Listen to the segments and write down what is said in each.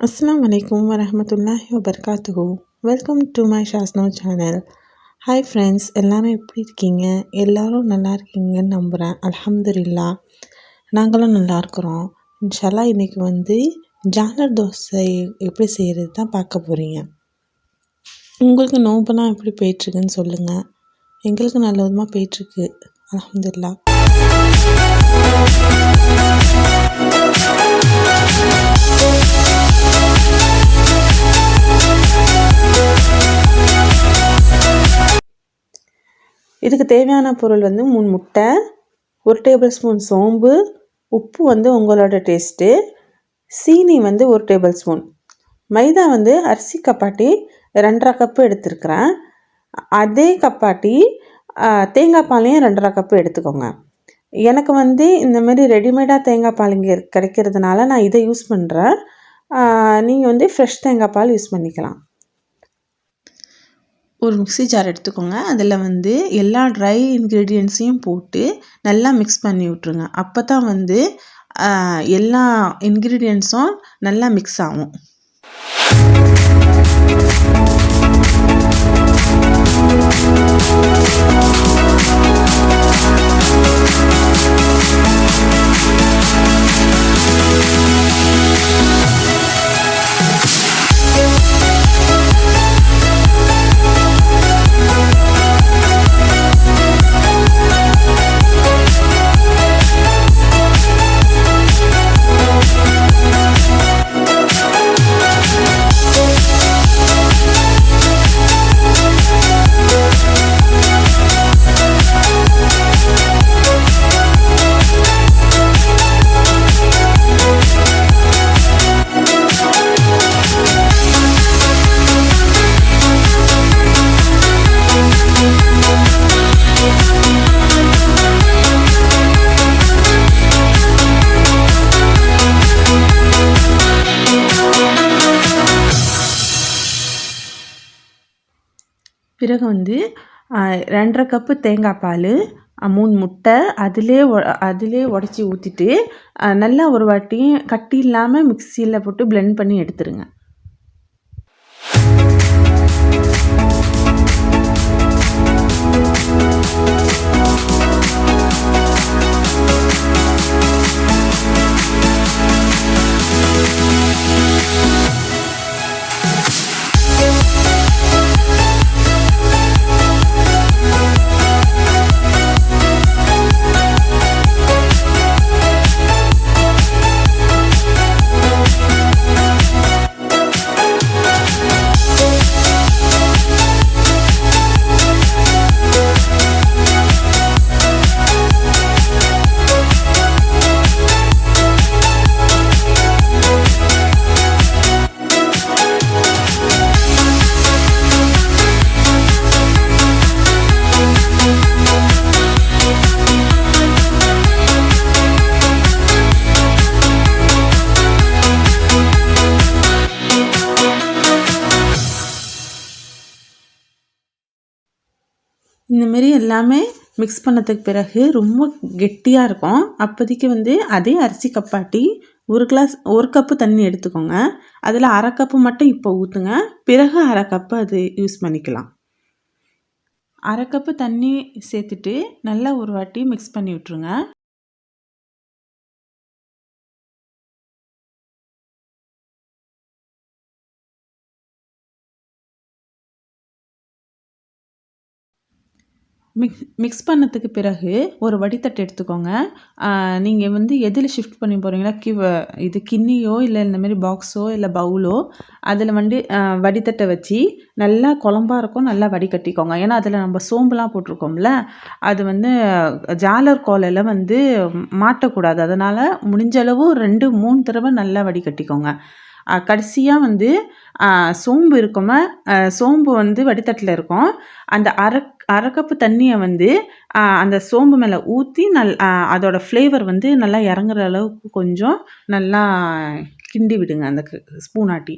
Assalamu alaikum warahmatullahi wabarakatuh. Welcome to my Shasno channel. Hi friends, எல்லாரும் எப்படி இருக்கீங்க? எல்லாரும் நல்லா இருக்கீங்கன்னு நம்புகிறேன். அல்ஹம்துலில்லாஹ் நாங்களும் நல்லா இருக்கிறோம். இன்ஷால்லா இன்னைக்கு ஜாலர் தோசை எப்படி செய்கிறது தான் பார்க்க போகிறீங்க. உங்களுக்கு நோம்பெல்லாம் எப்படி போயிட்டுருக்குன்னு சொல்லுங்கள். எங்களுக்கு நல்ல விதமாக போயிட்டுருக்கு. அல்ஹம்துலில்லாஹ். இதுக்கு தேவையான பொருள் 3 முட்டை, 1 டேபிள் ஸ்பூன் சோம்பு, உப்பு உங்களோட டேஸ்ட்டு, சீனி 1 டேபிள் ஸ்பூன், மைதா அரிசி கப்பாட்டி 2.5 கப்பு எடுத்துருக்கிறேன். அதே கப்பாட்டி தேங்காய் பாலையும் 2.5 கப்பு எடுத்துக்கோங்க. எனக்கு இந்தமாரி ரெடிமேடாக தேங்காய் பால் இங்கே கிடைக்கிறதுனால நான் இதை யூஸ் பண்ணுறேன். நீங்கள் ஃப்ரெஷ் தேங்காய் பால் யூஸ் பண்ணிக்கலாம். ஒரு மிக்ஸி ஜார் எடுத்துக்கோங்க. அதில் எல்லா ட்ரை இன்க்ரீடியன்ட்ஸையும் போட்டு நல்லா மிக்ஸ் பண்ணி விட்ருங்க. அப்போ தான் எல்லா இன்க்ரீடியன்ட்ஸும் நல்லா மிக்ஸ் ஆகும். பிறகு 2.5 கப்பு தேங்காய் பால், 3 முட்டை அதிலே உடச்சி ஊற்றிட்டு நல்லா ஒரு வாட்டி கட்டி இல்லாமல் மிக்சியில் போட்டு பிளெண்ட் பண்ணி எடுத்துருங்க. இந்தமாரி எல்லாமே மிக்ஸ் பண்ணதுக்கு பிறகு ரொம்ப கெட்டியாக இருக்கும். அப்போதைக்கு அதே அரிசி கப்பாட்டி 1 கப்பு தண்ணி எடுத்துக்கோங்க. அதில் 1/2 கப்பு மட்டும் இப்போ ஊற்றுங்க. பிறகு 1/2 கப்பு அது யூஸ் பண்ணிக்கலாம். 1/2 கப்பு தண்ணி சேர்த்துட்டு நல்லா ஒரு வாட்டி மிக்ஸ் பண்ணி விட்ருங்க. மிக்ஸ் பண்ணதுக்கு பிறகு ஒரு வடித்தட்டு எடுத்துக்கோங்க. நீங்கள் எதில் ஷிஃப்ட் பண்ணி போகிறீங்களா, இது கிண்ணியோ இல்லை இந்தமாரி பாக்ஸோ இல்லை பவுலோ, அதில் வடித்தட்டை வச்சு நல்லா குழம்பா இருக்கும், நல்லா வடிகட்டிக்கோங்க. ஏன்னா அதில் நம்ம சோம்புலாம் போட்டிருக்கோம்ல, அது ஜாலர் கோலையில் மாட்டக்கூடாது. அதனால் முடிஞ்சளவு 2-3 தடவை நல்லா வடிகட்டிக்கோங்க. கடைசியாக சோம்பு இருக்குமா, சோம்பு வடித்தட்டில் இருக்கும். அந்த அரை கப்பு தண்ணியை அந்த சோம்பு மேலே ஊற்றி அதோட ஃப்ளேவர் நல்லா இறங்குற அளவுக்கு கொஞ்சம் நல்லா கிண்டி விடுங்க அந்த ஸ்பூன் ஆட்டி.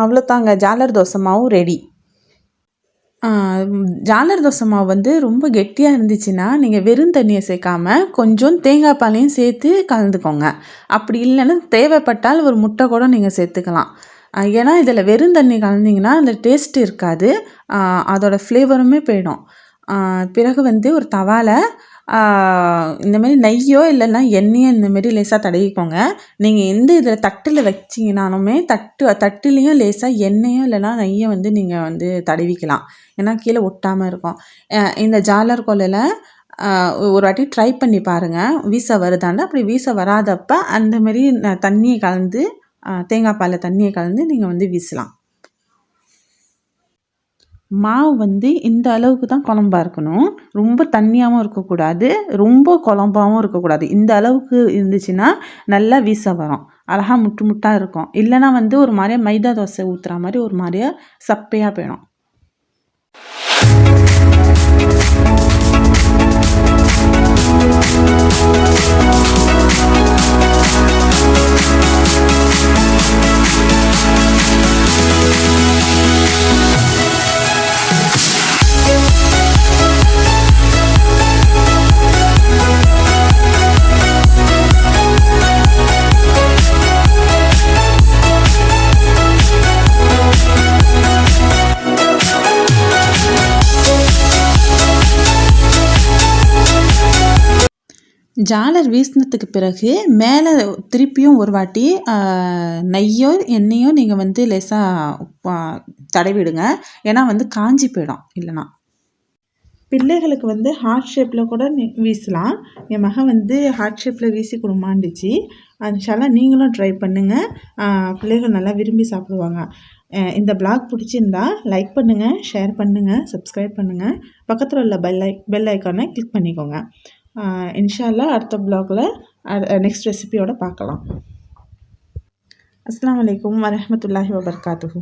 அவ்வளோதாங்க, ஜாலர் தோசை மாவு ரெடி. ஜாலர் தோசை மாவு வந்து ரொம்ப கெட்டியாக இருந்துச்சுன்னா நீங்கள் வெறும் தண்ணியை சேர்க்காம கொஞ்சம் தேங்காய் பாலையும் சேர்த்து கலந்துக்கோங்க. அப்படி இல்லைன்னா தேவைப்பட்டால் ஒரு முட்டை கூட நீங்கள் சேர்த்துக்கலாம். ஏன்னா இதில் வெறும் தண்ணி கலந்தீங்கன்னா அந்த டேஸ்ட் இருக்காது, அதோட ஃப்ளேவருமே போயிடும். பிறகு வந்து ஒரு தவாவில் இந்தமாரி நெய்யோ இல்லைன்னா எண்ணெயோ இந்தமாரி லேசாக தடவிக்கோங்க. நீங்கள் எந்த இதில் தட்டில் வச்சிங்கனாலுமே தட்டுலேயும் லேசாக எண்ணெயோ இல்லைன்னா நெய்யை வந்து நீங்கள் வந்து தடவிக்கலாம். ஏன்னா கீழே ஒட்டாமல் இருக்கும். இந்த ஜாலர் கொல்லையில் ஒரு வாட்டி ட்ரை பண்ணி பாருங்கள், வீச வருதான்னு. அப்படி வீச வராதப்போ அந்தமாரி தண்ணியை கலந்து தேங்காய் பாலில் தண்ணியை கலந்து நீங்கள் வந்து வீசலாம். மாவு வந்து இந்த அளவுக்கு தான் குழம்பா இருக்கணும். ரொம்ப தண்ணியாகவும் இருக்கக்கூடாது, ரொம்ப குழம்பாகவும் இருக்கக்கூடாது. இந்த அளவுக்கு இருந்துச்சுன்னா நல்லா வீச வரும், அழகாக முட்டு முட்டாக இருக்கும். இல்லைனா வந்து ஒரு மாதிரியா மைதா தோசை ஊற்றுற மாதிரி ஒரு மாதிரியா சப்பையாக போயிடும். ஜாலர் வீசினதுக்கு பிறகு மேலே திருப்பியும் ஒரு வாட்டி நெய்யோ எண்ணெயோ நீங்கள் வந்து லேசாக தடவிடுங்க. ஏன்னா வந்து காஞ்சி போயிடும் இல்லைனா. பிள்ளைகளுக்கு வந்து ஹார்ட் ஷேப்பில் கூட வீசலாம். என் மகன் வந்து ஹார்ட் ஷேப்பில் வீசி கொடுமாண்டுச்சு. இன்ஷால்லா நீங்களும் ட்ரை பண்ணுங்கள், பிள்ளைகள் நல்லா விரும்பி சாப்பிடுவாங்க. இந்த பிளாக் பிடிச்சிருந்தா லைக் பண்ணுங்கள், ஷேர் பண்ணுங்கள், சப்ஸ்கிரைப் பண்ணுங்கள். பக்கத்தில் உள்ள பெல் ஐக்கானை கிளிக் பண்ணிக்கோங்க. இன்ஷால்லா அடுத்த ப்ளாகில் நெக்ஸ்ட் ரெசிபியோடு பார்க்கலாம். அஸ்ஸலாமு அலைக்கும் வரஹ்மத்துல்லாஹி வபரகாத்துஹு.